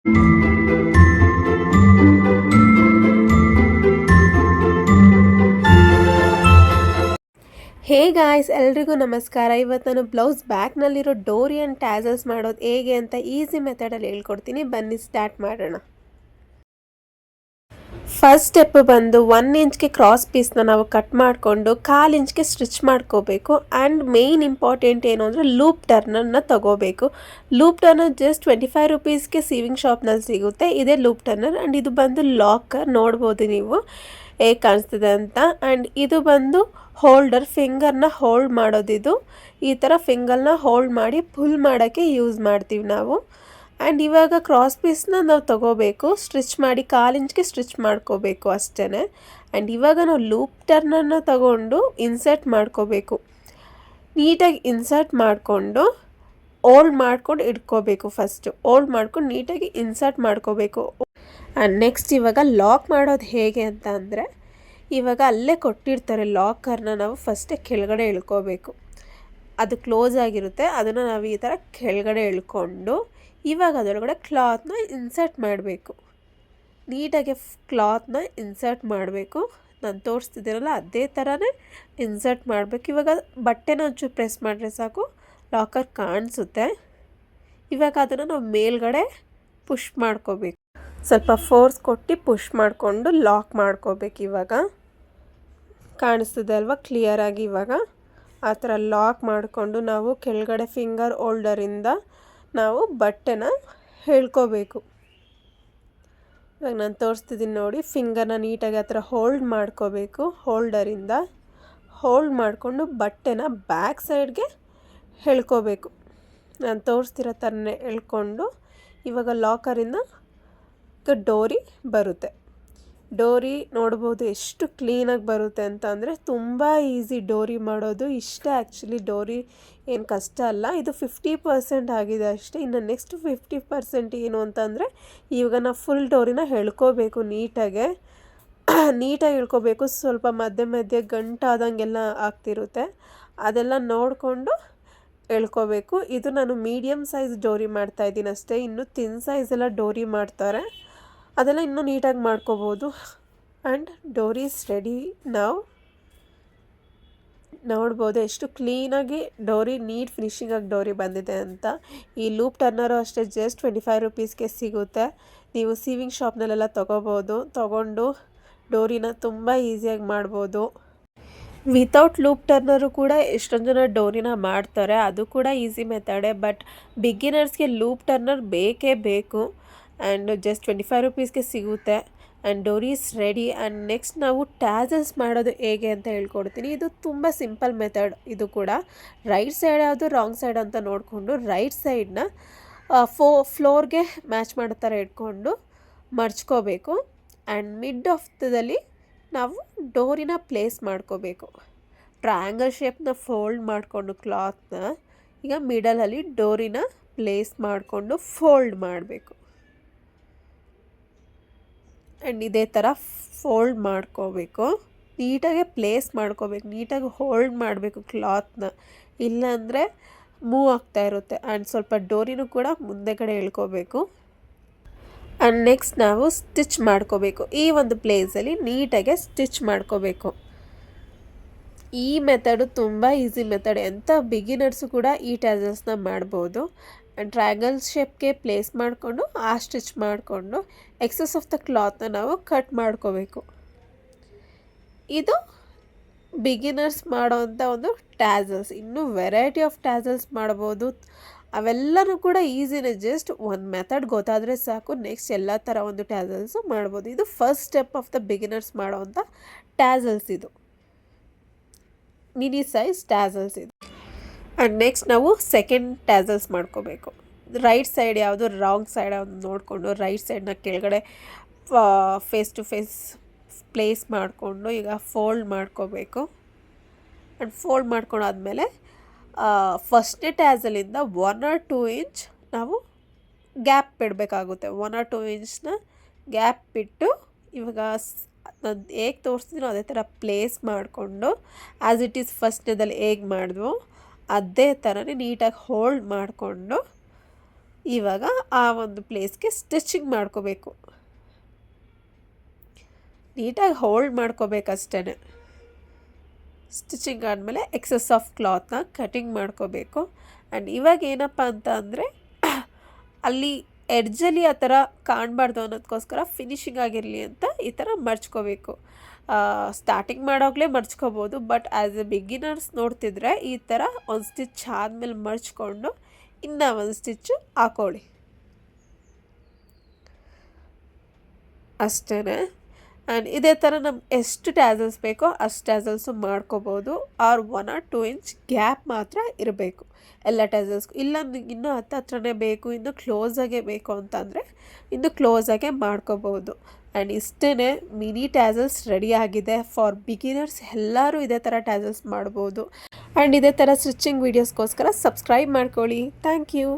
Hey guys, ಎಲ್ರಿಗೂ ನಮಸ್ಕಾರ. ಇವತ್ತು ನಾನು ಬ್ಲೌಸ್ ಬ್ಯಾಕ್ನಲ್ಲಿರೋ ಡೋರಿ ಆ್ಯಂಡ್ ಟ್ಯಾಸಲ್ಸ್ ಮಾಡೋದು ಹೇಗೆ ಅಂತ ಈಸಿ ಮೆಥಡಲ್ಲಿ ಹೇಳ್ಕೊಡ್ತೀನಿ. ಬನ್ನಿ ಸ್ಟಾರ್ಟ್ ಮಾಡೋಣ. ಫಸ್ಟ್ ಸ್ಟೆಪ್ ಬಂದು 1 ಇಂಚ್ಗೆ ಕ್ರಾಸ್ ಪೀಸ್ನ ನಾವು ಕಟ್ ಮಾಡಿಕೊಂಡು 1/4 ಇಂಚ್ಗೆ ಸ್ಟಿಚ್ ಮಾಡ್ಕೋಬೇಕು. ಆ್ಯಂಡ್ ಮೇಯ್ನ್ ಇಂಪಾರ್ಟೆಂಟ್ ಏನು ಅಂದರೆ ಲೂಪ್ ಟರ್ನರ್ನ ತಗೋಬೇಕು. ಲೂಪ್ ಟರ್ನರ್ ಜಸ್ಟ್ 25 ರುಪೀಸ್ಗೆ ಸೀವಿಂಗ್ ಶಾಪ್ನಲ್ಲಿ ಸಿಗುತ್ತೆ. ಇದೇ ಲೂಪ್ ಟರ್ನರ್. ಆ್ಯಂಡ್ ಇದು ಬಂದು ಲಾಕರ್, ನೋಡ್ಬೋದು ನೀವು ಹೇಗೆ ಕಾಣಿಸ್ತಿದೆ ಅಂತ. ಆ್ಯಂಡ್ ಇದು ಬಂದು ಹೋಲ್ಡರ್, ಫಿಂಗರ್ನ ಹೋಲ್ಡ್ ಮಾಡೋದಿದು. ಈ ಥರ ಫಿಂಗರ್ನ ಹೋಲ್ಡ್ ಮಾಡಿ ಪುಲ್ ಮಾಡೋಕ್ಕೆ ಯೂಸ್ ಮಾಡ್ತೀವಿ ನಾವು. ಆ್ಯಂಡ್ ಇವಾಗ ಕ್ರಾಸ್ ಪೀಸ್ನ ನಾವು ತಗೋಬೇಕು, ಸ್ಟಿಚ್ ಮಾಡಿ 1/4 ಇಂಚ್ಗೆ ಸ್ಟಿಚ್ ಮಾಡ್ಕೋಬೇಕು ಅಷ್ಟೇ. ಆ್ಯಂಡ್ ಇವಾಗ ನಾವು ಲೂಪ್ ಟರ್ನರ್ನ ತಗೊಂಡು ಇನ್ಸರ್ಟ್ ಮಾಡ್ಕೋಬೇಕು. ನೀಟಾಗಿ ಇನ್ಸರ್ಟ್ ಮಾಡಿಕೊಂಡು ಓಲ್ಡ್ ಮಾಡ್ಕೊಂಡು ಇಟ್ಕೋಬೇಕು. ಫಸ್ಟು ಓಲ್ಡ್ ಮಾಡ್ಕೊಂಡು ನೀಟಾಗಿ ಇನ್ಸರ್ಟ್ ಮಾಡ್ಕೋಬೇಕು. ಆ್ಯಂಡ್ ನೆಕ್ಸ್ಟ್ ಇವಾಗ ಲಾಕ್ ಮಾಡೋದು ಹೇಗೆ ಅಂತ ಅಂದರೆ, ಇವಾಗ ಅಲ್ಲೇ ಕೊಟ್ಟಿರ್ತಾರೆ ಲಾಕರ್ನ ನಾವು ಫಸ್ಟೇ ಕೆಳಗಡೆ ಇಳ್ಕೋಬೇಕು. ಅದು ಕ್ಲೋಸ್ ಆಗಿರುತ್ತೆ, ಅದನ್ನು ನಾವು ಈ ಥರ ಕೆಳಗಡೆ ಇಳ್ಕೊಂಡು ಇವಾಗ ಅದರೊಳಗಡೆ ಕ್ಲಾತ್ನ ಇನ್ಸರ್ಟ್ ಮಾಡಬೇಕು. ನೀಟಾಗಿ ಕ್ಲಾತ್ನ ಇನ್ಸರ್ಟ್ ಮಾಡಬೇಕು. ನಾನು ತೋರಿಸ್ತಿದ್ದೀನಲ್ಲ ಅದೇ ಥರನೇ ಇನ್ಸರ್ಟ್ ಮಾಡಬೇಕು. ಇವಾಗ ಬಟ್ಟೆನ ಒಂಚೂರು ಪ್ರೆಸ್ ಮಾಡಿದ್ರೆ ಸಾಕು, ಲಾಕರ್ ಕಾಣಿಸುತ್ತೆ. ಇವಾಗ ಅದನ್ನು ನಾವು ಮೇಲ್ಗಡೆ ಪುಷ್ ಮಾಡ್ಕೋಬೇಕು. ಸ್ವಲ್ಪ ಫೋರ್ಸ್ ಕೊಟ್ಟು ಪುಷ್ ಮಾಡಿಕೊಂಡು ಲಾಕ್ ಮಾಡ್ಕೋಬೇಕು. ಇವಾಗ ಕಾಣಿಸ್ತಿದೆ ಅಲ್ವಾ ಕ್ಲಿಯರಾಗಿ. ಇವಾಗ ಆ ಥರ ಲಾಕ್ ಮಾಡಿಕೊಂಡು ನಾವು ಕೆಳಗಡೆ ಫಿಂಗರ್ ಹೋಲ್ಡರಿಂದ ನಾವು ಬಟ್ಟೆನ ಹೇಳ್ಕೋಬೇಕು. ಇವಾಗ ನಾನು ತೋರಿಸ್ತಿದ್ದೀನಿ ನೋಡಿ, ಫಿಂಗರ್ನ ನೀಟಾಗಿ ಆ ಥರ ಹೋಲ್ಡ್ ಮಾಡ್ಕೋಬೇಕು. ಹೋಲ್ಡರಿಂದ ಹೋಲ್ಡ್ ಮಾಡಿಕೊಂಡು ಬಟ್ಟೆನ ಬ್ಯಾಕ್ ಸೈಡ್ಗೆ ಹೇಳ್ಕೋಬೇಕು. ನಾನು ತೋರಿಸ್ತಿರೋ ಥರನೇ ಎಳ್ಕೊಂಡು ಇವಾಗ ಲಾಕರಿಂದ ಡೋರಿ ಬರುತ್ತೆ. ಡೋರಿ ನೋಡ್ಬೋದು ಎಷ್ಟು ಕ್ಲೀನಾಗಿ ಬರುತ್ತೆ ಅಂತ. ಅಂದರೆ ತುಂಬ ಈಸಿ ಡೋರಿ ಮಾಡೋದು. ಇಷ್ಟ ಆ್ಯಕ್ಚುಲಿ ಡೋರಿ ಏನು ಕಷ್ಟ ಅಲ್ಲ. ಇದು 50% ಆಗಿದೆ ಅಷ್ಟೇ. ಇನ್ನು ನೆಕ್ಸ್ಟ್ 50% ಏನು ಅಂತಂದರೆ, ಇವಾಗ ನಾವು ಫುಲ್ ಡೋರಿನ ಎಳ್ಕೋಬೇಕು. ನೀಟಾಗಿ ಎಳ್ಕೋಬೇಕು. ಸ್ವಲ್ಪ ಮಧ್ಯೆ ಮಧ್ಯೆ ಗಂಟಾದಂಗೆಲ್ಲ ಆಗ್ತಿರುತ್ತೆ, ಅದೆಲ್ಲ ನೋಡಿಕೊಂಡು ಎಳ್ಕೋಬೇಕು. ಇದು ನಾನು ಮೀಡಿಯಮ್ ಸೈಜ್ ಡೋರಿ ಮಾಡ್ತಾಯಿದ್ದೀನಿ ಅಷ್ಟೇ. ಇನ್ನು ತಿನ್ ಸೈಜೆಲ್ಲ ಡೋರಿ ಮಾಡ್ತಾರೆ, ಅದೆಲ್ಲ ಇನ್ನೂ ನೀಟಾಗಿ ಮಾಡ್ಕೋಬೋದು. ಆ್ಯಂಡ್ ಡೋರಿ ಇಸ್ ರೆಡಿ ನಾವು. ನೋಡ್ಬೋದು ಎಷ್ಟು ಕ್ಲೀನಾಗಿ ಡೋರಿ ನೀಟ್ ಫಿನಿಶಿಂಗಾಗಿ ಡೋರಿ ಬಂದಿದೆ ಅಂತ. ಈ ಲೂಪ್ ಟರ್ನರು ಅಷ್ಟೇ ಜಸ್ಟ್ 25 ರುಪೀಸ್ಗೆ ಸಿಗುತ್ತೆ. ನೀವು ಸೀವಿಂಗ್ ಶಾಪ್ನಲ್ಲೆಲ್ಲ ತೊಗೊಂಡು ಡೋರಿನ ತುಂಬ ಈಸಿಯಾಗಿ ಮಾಡ್ಬೋದು. ವಿತೌಟ್ ಲೂಪ್ ಟರ್ನರು ಕೂಡ ಎಷ್ಟೊಂದು ಜನ ಡೋರಿನ ಮಾಡ್ತಾರೆ, ಅದು ಕೂಡ ಈಸಿ ಮೆಥಡೇ. ಬಟ್ ಬಿಗಿನರ್ಸ್ಗೆ ಲೂಪ್ ಟರ್ನರ್ ಬೇಕೇ ಬೇಕು. ಆ್ಯಂಡ್ ಜಸ್ಟ್ 25 ರುಪೀಸ್ಗೆ ಸಿಗುತ್ತೆ. And dori is ready. And next ನಾವು ಟ್ಯಾಸಲ್ಸ್ ಮಾಡೋದು ಹೇಗೆ ಅಂತ ಹೇಳ್ಕೊಡ್ತೀನಿ. ಇದು ತುಂಬ ಸಿಂಪಲ್ ಮೆಥಡ್. ಇದು ಕೂಡ ರೈಟ್ ಸೈಡ್ ಯಾವುದು ರಾಂಗ್ ಸೈಡ್ ಅಂತ ನೋಡಿಕೊಂಡು ರೈಟ್ ಸೈಡ್ನ ಫ್ಲೋರ್ಗೆ ಮ್ಯಾಚ್ ಮಾಡೋ ಥರ ಇಟ್ಕೊಂಡು ಮಡ್ಚ್ಕೋಬೇಕು. ಆ್ಯಂಡ್ ಮಿಡ್ ಆಫ್ ದಲ್ಲಿ ನಾವು ಡೋರಿನ ಪ್ಲೇಸ್ ಮಾಡ್ಕೋಬೇಕು. ಟ್ರಯಾಂಗಲ್ ಶೇಪ್ನ ಫೋಲ್ಡ್ ಮಾಡಿಕೊಂಡು ಕ್ಲಾತ್ನ ಈಗ ಮಿಡಲಲ್ಲಿ ಡೋರಿನ ಪ್ಲೇಸ್ ಮಾಡಿಕೊಂಡು ಫೋಲ್ಡ್ ಮಾಡಬೇಕು. ಆ್ಯಂಡ್ ಇದೇ ಥರ ಫೋಲ್ಡ್ ಮಾಡ್ಕೋಬೇಕು. ನೀಟಾಗಿ ಪ್ಲೇಸ್ ಮಾಡ್ಕೋಬೇಕು, ನೀಟಾಗಿ ಹೋಲ್ಡ್ ಮಾಡಬೇಕು ಕ್ಲಾತ್ನ, ಇಲ್ಲಾಂದರೆ ಮೂವ್ ಆಗ್ತಾ ಇರುತ್ತೆ. ಆ್ಯಂಡ್ ಸ್ವಲ್ಪ ಡೋರಿನೂ ಕೂಡ ಮುಂದೆ ಕಡೆ ಎಳ್ಕೋಬೇಕು. ಆ್ಯಂಡ್ ನೆಕ್ಸ್ಟ್ ನಾವು ಸ್ಟಿಚ್ ಮಾಡ್ಕೋಬೇಕು. ಈ ಒಂದು ಪ್ಲೇಸಲ್ಲಿ ನೀಟಾಗೆ ಸ್ಟಿಚ್ ಮಾಡ್ಕೋಬೇಕು. ಈ ಮೆಥಡು ತುಂಬ ಈಸಿ ಮೆಥಡ್. ಎಂಥ ಬಿಗಿನರ್ಸು ಕೂಡ ಈ ಟ್ಯಾಸಲ್ಸ್ನ ಮಾಡ್ಬೋದು. ಆ್ಯಂಡ್ ಟ್ರಯಾಂಗಲ್ ಶೇಪ್ಗೆ ಪ್ಲೇಸ್ ಮಾಡಿಕೊಂಡು ಸ್ಟಿಚ್ ಮಾಡಿಕೊಂಡು ಎಕ್ಸಸ್ ಆಫ್ ದ ಕ್ಲಾತ್ನ ನಾವು ಕಟ್ ಮಾಡ್ಕೋಬೇಕು. ಇದು ಬಿಗಿನರ್ಸ್ ಮಾಡೋವಂಥ ಒಂದು ಟ್ಯಾಸಲ್ಸ್. ಇನ್ನೂ ವೆರೈಟಿ ಆಫ್ ಟ್ಯಾಸಲ್ಸ್ ಮಾಡ್ಬೋದು. ಅವೆಲ್ಲನೂ ಕೂಡ ಈಸಿನೇ. ಜಸ್ಟ್ ಒಂದು ಮೆಥಡ್ ಗೊತ್ತಾದರೆ ಸಾಕು, ನೆಕ್ಸ್ಟ್ ಎಲ್ಲ ಥರ ಒಂದು ಟ್ಯಾಸಲ್ಸು ಮಾಡ್ಬೋದು. ಇದು first step of the beginners ಮಾಡೋವಂಥ ಟ್ಯಾಸಲ್ಸ್. ಇದು ಮಿನಿ ಸೈಜ್ ಟ್ಯಾಸಲ್ಸ್ ಇದು. ಆ್ಯಂಡ್ ನೆಕ್ಸ್ಟ್ ನಾವು ಸೆಕೆಂಡ್ ಟ್ಯಾಸಲ್ಸ್ ಮಾಡ್ಕೋಬೇಕು. ರೈಟ್ ಸೈಡ್ ಯಾವುದು ರಾಂಗ್ ಸೈಡ್ ಯಾವುದು ನೋಡಿಕೊಂಡು ರೈಟ್ ಸೈಡ್ನ ಕೆಳಗಡೆ ಫೇಸ್ ಟು ಫೇಸ್ ಪ್ಲೇಸ್ ಮಾಡಿಕೊಂಡು ಈಗ ಫೋಲ್ಡ್ ಮಾಡ್ಕೋಬೇಕು. ಆ್ಯಂಡ್ ಫೋಲ್ಡ್ ಮಾಡ್ಕೊಂಡಾದ್ಮೇಲೆ ಫಸ್ಟ್ನೇ ಟ್ಯಾಸಲಿಂದ 1 or 2 ಇಂಚ್ ನಾವು ಗ್ಯಾಪ್ ಬಿಡಬೇಕಾಗುತ್ತೆ. 1 or 2 ಇಂಚ್ನ ಗ್ಯಾಪ್ ಬಿಟ್ಟು ಇವಾಗ ನಾನು ಹೇಗೆ ತೋರಿಸ್ತೀನೋ ಅದೇ ಥರ ಪ್ಲೇಸ್ ಮಾಡಿಕೊಂಡು ಆ್ಯಸ್ ಇಟ್ ಈಸ್ ಫಸ್ಟ್ನೇದಲ್ಲಿ ಹೇಗೆ ಮಾಡಿದ್ವೋ ಅದೇ ಥರನೇ ನೀಟಾಗಿ ಹೋಲ್ಡ್ ಮಾಡಿಕೊಂಡು ಇವಾಗ ಆ ಒಂದು ಪ್ಲೇಸ್ಗೆ ಸ್ಟಿಚಿಂಗ್ ಮಾಡ್ಕೋಬೇಕು. ನೀಟಾಗಿ ಹೋಲ್ಡ್ ಮಾಡ್ಕೋಬೇಕಷ್ಟೇ. ಸ್ಟಿಚಿಂಗ್ ಆದಮೇಲೆ ಎಕ್ಸಸ್ ಆಫ್ ಕ್ಲಾತ್ನ ಕಟಿಂಗ್ ಮಾಡ್ಕೋಬೇಕು. ಆ್ಯಂಡ್ ಇವಾಗ ಏನಪ್ಪ ಅಂತ ಅಂದರೆ ಅಲ್ಲಿ ಎಡ್ಜಲ್ಲಿ ಆ ಥರ ಕಾಣಬಾರ್ದು ಅನ್ನೋದಕ್ಕೋಸ್ಕರ ಫಿನಿಶಿಂಗ್ ಆಗಿರಲಿ ಅಂತ ಈ ಥರ ಮಡ್ಚ್ಕೋಬೇಕು. ಸ್ಟಾರ್ಟಿಂಗ್ ಮಾಡೋವಾಗಲೇ ಮಡ್ಚ್ಕೋಬೋದು, ಬಟ್ ಆ್ಯಸ್ ಎ ಬಿಗಿನರ್ಸ್ ನೋಡ್ತಿದ್ರೆ ಈ ಥರ ಒಂದು ಸ್ಟಿಚ್ ಆದಮೇಲೆ ಮಡ್ಚ್ಕೊಂಡು ಇನ್ನೂ ಒಂದು ಸ್ಟಿಚ್ಚು ಹಾಕೊಳ್ಳಿ ಅಷ್ಟೇ. ಆ್ಯಂಡ್ ಇದೇ ಥರ ನಮ್ಗೆ ಎಷ್ಟು ಟ್ಯಾಸಲ್ಸ್ ಬೇಕೋ ಅಷ್ಟು ಟ್ಯಾಸಲ್ಸು ಮಾಡ್ಕೋಬೋದು. ಆರ್ 1 or 2 ಇಂಚ್ ಗ್ಯಾಪ್ ಮಾತ್ರ ಇರಬೇಕು ಎಲ್ಲ ಟ್ಯಾಸಲ್ಸ್ಗೂ. ಇಲ್ಲ ಇನ್ನೂ ಹತ್ರನೇ ಬೇಕು, ಇನ್ನೂ ಕ್ಲೋಸಾಗೇ ಬೇಕು ಅಂತಂದರೆ ಇನ್ನೂ ಕ್ಲೋಸಾಗೆ ಮಾಡ್ಕೋಬೋದು. ಆ್ಯಂಡ್ ಇಷ್ಟೇ, ಮಿನಿ ಟ್ಯಾಸಲ್ಸ್ ರೆಡಿ ಆಗಿದೆ. ಫಾರ್ ಬಿಗಿನರ್ಸ್ ಎಲ್ಲರೂ ಇದೇ ಥರ ಟ್ಯಾಸಲ್ಸ್ ಮಾಡ್ಬೋದು. ಆ್ಯಂಡ್ ಇದೇ ಥರ ಸ್ಟಿಚಿಂಗ್ ವೀಡಿಯೋಸ್ಗೋಸ್ಕರ ಸಬ್ಸ್ಕ್ರೈಬ್ ಮಾಡ್ಕೊಳ್ಳಿ. Thank you.